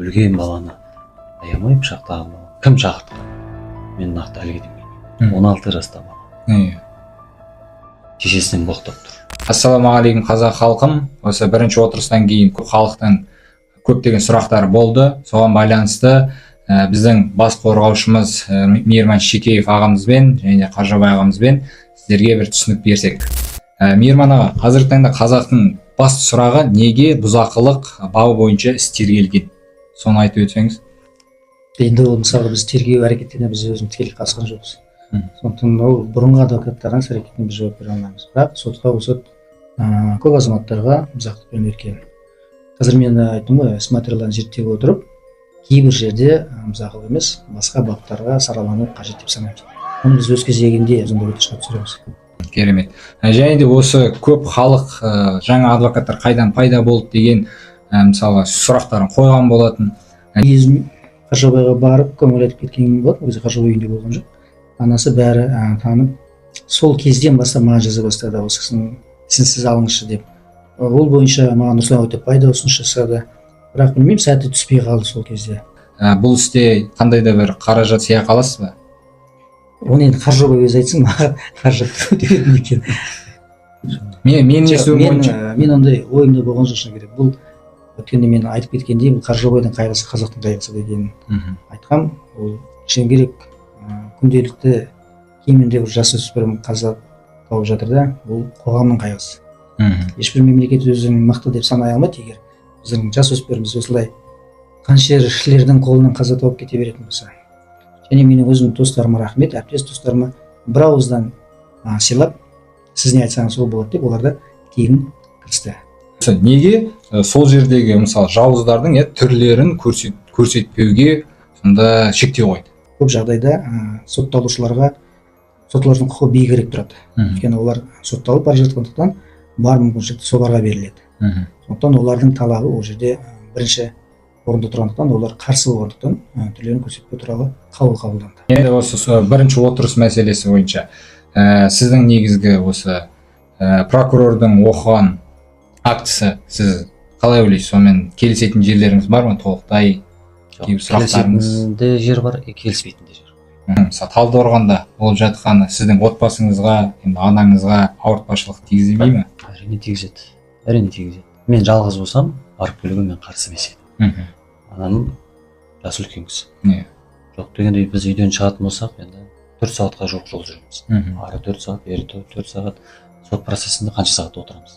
өлген баланы аямай пышақтаған бала кім шақыртқан? Мен нақты әлі білмеймін. 16 жаста бала. Шешесінен боқтап тұр. Ассалаумағалейкум қазақ халқым. Осы бірінші отырыстан кейін халықтың көптеген сұрақтары болды. Соған байланысты біздің бас қорғаушымыз Мейірман Шекеев ағамызбен және Қаржабай ағамызбен сіздерге бір түсінік берсек. Мейірман аға, қазіргі таңда қазақтың басты сұрағы неге бұзақылық бабы бойынша іс тергелген? Соны айтып өтсеңіз. Енді ол мысалы біз тергеу әрекеттеріне біз өзіміз тікелей қатысқан жоқпыз. Сондықтан ол бұрынғы адвокаттардың әрекетіне біз жауап бере алмаймыз. Бірақ сотқа сот көп азаматтарға бұзақылықпен өткен. Қазір мен айттым ғой, іс материалдарын зерттеп отырып, кейбір жерде бұзақылық емес, басқа баптарға саралану қажет деп санаймыз. Оны біз өз кезегінде өзінде шығарып түсіреміз. Керемет. Және де осы көп халық жаңа адвокаттар қайдан пайда болды деген мысалы сұрақтарын қойған болатын. Қаржабайға барып көңіл айтып кеткен болатын, өзі Қаржабай үйінде болған жоқ. Анасы бәрі танып, сол кезден бастап маған жаза бастады, осы кісінің ісін сіз алыңызшы деп. Ол бойынша маған Нұрсұлтан пайда ұсыныс жасады. Бірақ білмеймін, сәті түспей қалды сол кезде. Бұл істе қандай да бір қаражат сия қаласыз ба? Оны енді Қаржабай өзі айтсын, маған қаражат өтеді екен. Мен ондай ойымда болған жоқ шыны керек. Бұл өткенде мен айтып кеткендей, бұл Қаржабайдың қайғысы қазақтың қайғысы деген айтқам. Ол шыны керек күнделікті кемінде бір жасөспірім қаза тауып жатыр да, бұл қоғамның қайғысы. Ешбір мемлекет өзін мықты деп санай алмайды, егер біздің жасөспіріміз осылай қаншершілердің қолынан қаза тауып кете беретін болса. Және менің өзім достарыма рахмет, әріптес достарыма бір ауыздан сыйлап, сіз не айтсаңыз сол болады деп оларда тегін кірісті. Неге сол жердегі мысалы жауыздардың түрлерін көрсетпеуге сонда шектеу қойды? Көп жағдайда сотталушылардың құқы биігірек тұрады. Өйткені олар сотталып бара жатқандықтан бар мүмкіншілікті соларға беріледі. Сондықтан олардың талабы ол жерде бірінші орында тұрғандықтан, олар қарсы болғандықтан түрлерін көрсетпеу туралы қабылданды. Енді осы бірінші отырыс мәселесі бойынша сіздің негізгі осы прокурордың оқыған актісі сіз қалай ойлайсыз? Сонымен келісетін жерлеріңіз бар ма? Толықтай келісетін де жер бар, келіспейтін де жер. Мысалы Талдықорғанда болып жатқаны сіздің отбасыңызға, анаңызға ауыртпашылық тигізбей ме? Әрине тигізеді. Мен жалғыз болсам, барып келуге мен қарсы емес едім. Анам жасы үлкен кісі. Жоқ дегенде біз үйден шығатын болсақ, енді 4 сағатқа жоқ жол жүреміз. Ары 4 сағат, бері 4 сағат. Сот процесінде қанша сағат отырамыз.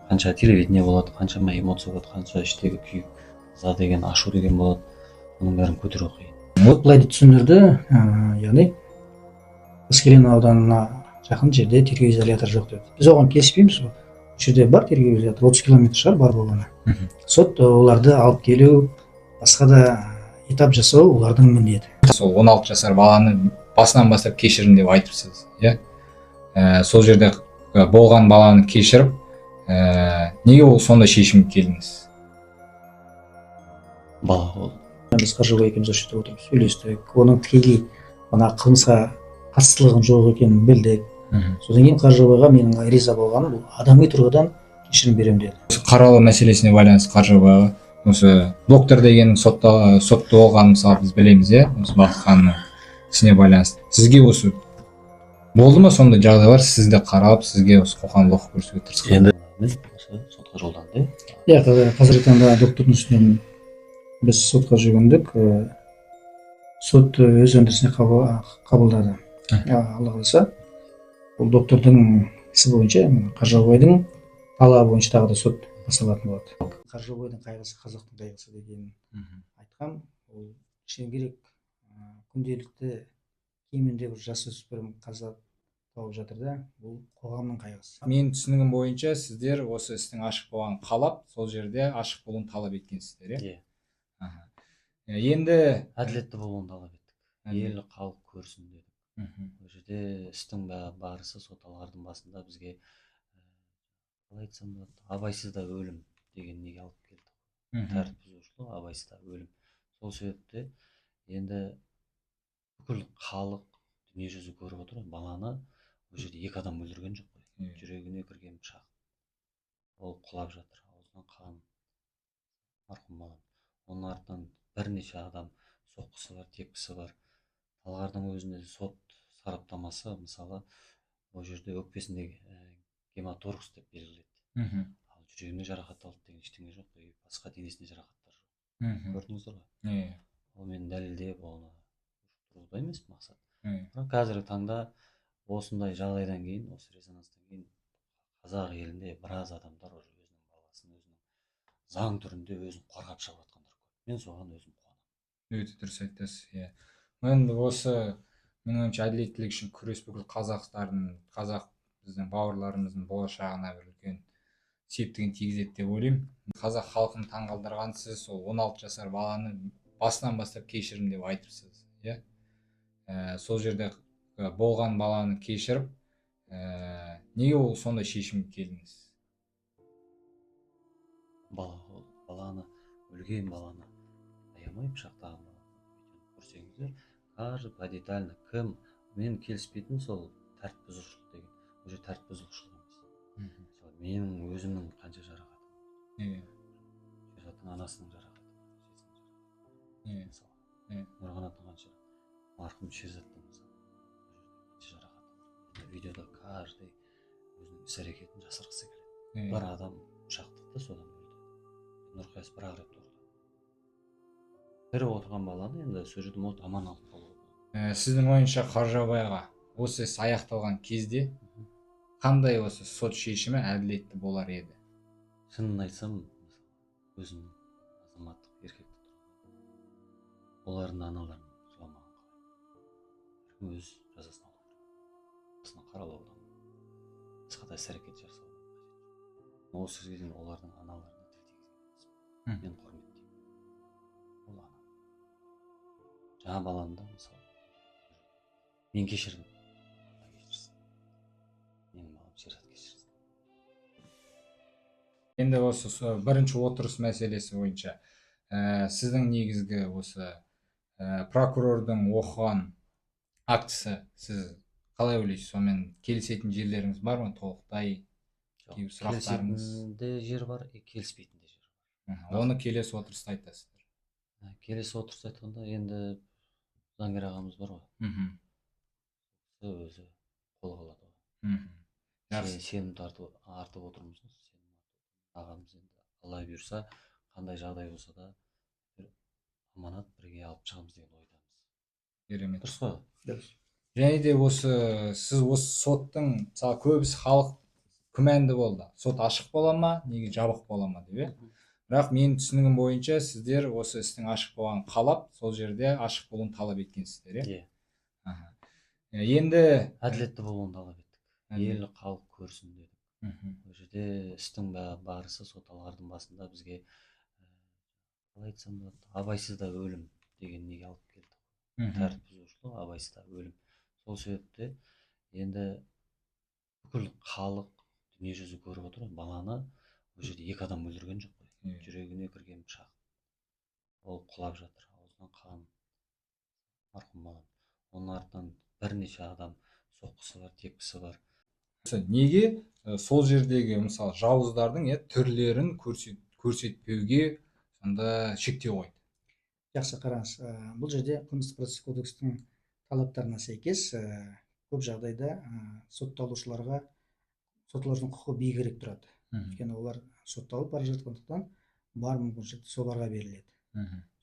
Қанша телевидение болады, қаншама эмоция болады, қанша іштегі күйік, ыза деген, ашу деген болады. Оның бәрін көтеру қиын. Былай түсіндірді, яғни Қаскелең ауданына жақын жерде тергеу изоляторы жоқ деді. Біз оған келіспейміз. Ол жерде бар тергеу изоляторы, 30 километр шығар бар болғаны. Сот оларды алып келу, басқа да этап жасау олардың міндеті. Сол 16 жасар баланы басынан бастап кешірім деп айтыпсыз, сол жерде болған баланы кешіріп, неге ол сонда шешім келдіңіз? Бала ол. Біз Қаржабай екеуміз осы жерде отырып сөйлестік. Оның тікелей қылмысқа қатыстылығын жоқ екенін білдік. Содан кейін Қаржабайға менің риза болғаным, бұл адами тұрғыдан кешірім беремін деді. Осы қаралы мәселесіне байланысты Қаржабайға осы доктор деген сотты болған мысалы біз білеміз, осы Бақытханның ісіне байланысты. Сізге осы болды ма сондай жағдайлар, сізді қарап, сізге осы қоқан-лоққы көрсетуге тырысқан? Енді сотқа жолданды. Қазіргі таңда доктордың үстінен біз сотқа жүгіндік. Сот өз өндірісіне қабылдады. Алла қаласа, ол доктордың ісі бойынша Қаржабайдың талабы бойынша тағы да сот басталатын болады. Қаржабайдың қайғысы қазақтың қайғысы деген айтқам. Ол шыны керек күнделікті кемінде бір жасөспірім қаза тауып жатыр да, бұл қоғамның қайғысы. Мен түсінігім бойынша сіздер осы істің ашық болғанын қалап, сол жерде ашық болуын талап еткенсіздер, Енді әділетті болуын талап еттік. Ел халық көрсін дедік. Ол жерде істің барысы соталардың басында бізге қалай айтсам болады, абайсызда өлім деген неге алып келді. Тәртіп бұзушылық, абайсызда өлім. Сол себепте енді бүкіл халық дүние жүзі көріп отыр, баланы ол жерде 2 адам өлтірген жоқ қой. Жүрегіне кірген пышақ. Ол құлап жатыр, аузынан қан. Марқұм балам. Оның артынан бірнеше адам соққысы бар, тепкісі бар. Талғардың өзінде сот сараптамасы мысалы ол жерде өкпесінде гематоркс деп белгіледі. Ал жүрегіне жарақат алды деген ештеңе жоқ, басқа денесінде жарақаттар жоқ. Көрдіңіздер ғой? Ол мен дәлелдеп оны ушықтыруда емес мақсат. Бірақ қазіргі таңда осындай жағдайдан кейін, осы резонанстан кейін қазақ елінде біраз адамдар уже өзінің баласын өзінің заң түрінде өзін қорғап шығып жатқандар көп. Мен соған өзім қуанамын. Өте дұрыс айтасыз. Иә. Енді осы менің ойымша әділеттілік үшін күрес бүкіл қазақ біздің бауырларымыздың болашағына бір үлкен септігін тигізеді деп ойлаймын. Қазақ халқын таңғалдырған сіз сол 16 жасар баланы басынан бастап кешірім деп айтыпсыз, иә. Сол жерде болған баланы кешіріп, неге ол сондай шешімге келдіңіз? Баланы, өлген баланы аямай пышақтаған баланы көрсеңіздер, каждый подетально кім, мен келіспейтін сол тәртіп бұзушылық деген. Уже тәртіп бұзушылық емес. Мысалы менің өзімнің қанша жарақатым, Шерзаттың анасының жарақаты, мысалы Нұрғанаттың қанша, марқұм Шерзаттың қанша жарақаты. Видеода каждый өзінің іс әрекетін жасырғысы келеді. Бір адам пышақтықты содан өлді. Нұрқайыс бір-ақ рет ұрды. Тірі отырған баланы енді сол жерде аман алып қалу. Сіздің ойынша Қаржаубайға осы іс аяқталған кезде қандай осы сот шешімі әділетті болар еді? Шынын айтсам, өзім азаматтық еркекті тұрғанда олардың аналарының жыламаған қалай. Өз жазасын алу керек. Басына қаралаудан басқа да іс-әрекет жасаудан қажет. Осы кезге дейін олардың аналарына тіл тигізген. Мен құрметтеймін. Ол ана. Жаңа баланы да мысалы мен кешірдім. Менің балам Шерзат кешірсін. Енді осы бірінші отырыс мәселесі бойынша сіздің негізгі осы прокурордың оқыған актісі сіз қалай ойлайсыз? Сонымен келісетін жерлеріңіз бар ма? Толықтай кейбір сұрақтарыңыз? Келісетін де жер бар, келіспейтін де жер бар. Оны келесі отырыста айтасыздар. Келесі отырыста айтқанда енді заңгер ағамыз бар ғой. Өзі қолға алады ғой. Сенімді артып отырмыз. Ағамыз енді Алла бұйырса, қандай жағдай болса да аманат бірге алып шығамыз деген ойдамыз. Керемет. Дұрыс қой? Дұрыс. Және де сіз осы соттың, мысалы көбісі халық күмәнді болды. Сот ашық бола ма, неге жабық бола ма деп. Бірақ менің түсінігім бойынша сіздер осы істің ашық болғанын қалап, сол жерде ашық болуын талап еткенсіздер, иә? Енді әділетті болуын талап еттік. Ел халық көрсін дедік. Ол жерде істің барысы соталардың басында бізге қалай айтсам болады, абайсызда өлім деген неге алып келді. Тәртіп бұзушылық, абайсызда өлім. Сол себепте енді бүкіл халық дүние жүзі көріп отыр. Баланы ол жерде екі адам өлтірген жоқ қой. Жүрегіне кірген пышақ. Ол құлап жатыр. Аузынан қан. Марқұм балам. Оның артынан бірнеше адам соққысы бар, тепкісі бар. Неге сол жердегі мысалы жауыздардың түрлерін көрсетпеуге сонда шектеу қойды? Жақсы қараңыз, бұл жерде қылмыстық процесс кодекстің талаптарына сәйкес көп жағдайда сотталушылардың құқы биігірек тұрады. Өйткені олар сотталып бара жатқандықтан бар мүмкіншілік соларға беріледі.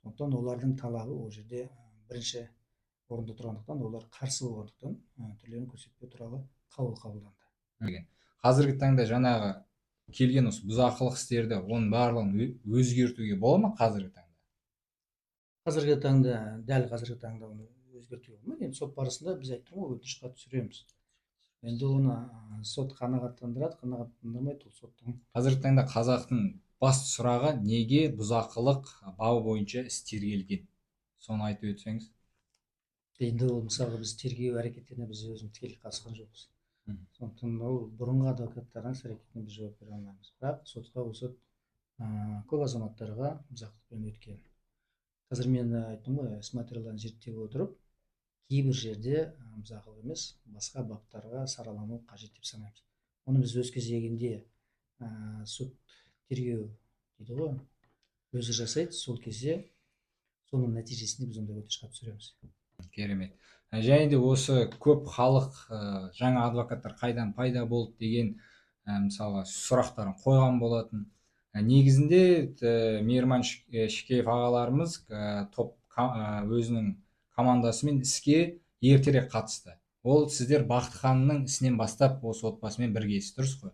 Сондықтан олардың талабы ол жерде бірінші орында тұрғандықтан, олар қарсы болғандықтан түрлерін көрсетпеу туралы қаулы қабылданды. Қазіргі таңда жаңағы келген осы бұзақылық істерді оның барлығын өзгертуге бола ма қазіргі таңда? Қазіргі таңда, дәл қазіргі таңда оны өзгертуге болмайды. Енді сот барысында біз айттым ғой, өтініш хат түсіреміз. Енді оны сот қанағаттандырады, қанағаттандырмайды, ол соттың. Қазіргі таңда қазақтың басты сұрағы неге бұзақылық бабы бойынша іс тергелген? Соны айтып өтсеңіз. Енді ол мысалы біз тергеу әрекеттеріне біз өзіміз тікелей қатысқан жоқпыз. Сондықтан ол бұрынғы адвокаттардың іс-әрекетіне біз жауап бере алмаймыз. Бірақ сотқа осы көп азаматтарға бұзақылықпен өткен. Қазір мен айттым ғой, іс материалдарын зерттеп отырып, кейбір жерде бұзақылық емес, басқа баптарға саралану қажет деп санаймыз. Оны біз өз кезегінде сот тергеу дейді ғой, өзі жасайды, сол кезде соның нәтижесінде біз ондай өтініш хат түсіреміз. Керемет. Және де осы көп халық жаңа адвокаттар қайдан пайда болды деген мысалға сұрақтарын қойған болатын. Негізінде Мейірман Шикеев ағаларымыз өзінің командасымен іске ертерек қатысты. Ол сіздер Бақтыханның ісінен бастап осы отбасымен біргесіз, дұрыс қой?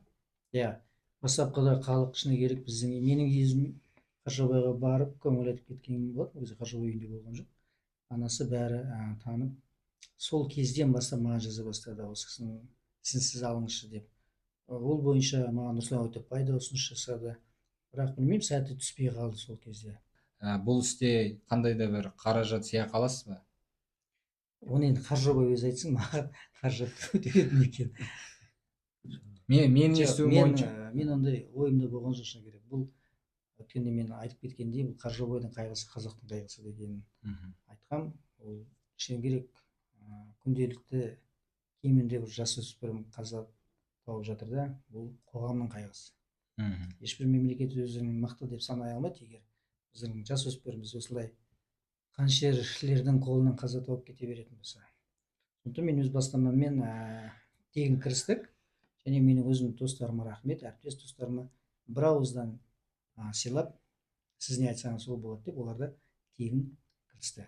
Иә, бастапқыда халық ішіне керек менің кезім Қаршабайға барып көңіл айтып кеткен болатын. Ол кезде Қаршабай үйінде болған жоқ. Анасы бәрі танып, сол кезден бастап маған жаза бастады, осы кісінің ісін сіз алыңызшы деп. Ол бойынша маған Руслан Өтепбай да ұсыныс жасады. Бірақ білмеймін, сәті түспей қалды сол кезде. Бұл істе қандай да бір қаражат сыйақы аласыз ба? Оны енді Қаршабай өзі айтсын, маған қаражат өтетін екен. Мен естуім бойынша мен ондай ойымда болған жоқ, шыны керек. Бұл өткенде мен айтып кеткендей, бұл Қаршабайдың қайғысы қазақтың қайғысы дегенін айтқам. Ол шыны керек күнделікті кемінде бір жасөспірім қаза тауып жатыр да, бұл қоғамның қайғысы. Ешбір мемлекет өзін мықты деп санай алмайды, егер біздің жасөспіріміз осылай қаншерлердің қолынан қаза тауып кете беретін болса. Сондықтан мен өз бастамаммен тегін кірістік, және менің өзімнің достарыма рахмет, әріптес достарыма бір ауыздан сыйлап, сіз не айтсаңыз сол болады деп, олар да тегін кірісті.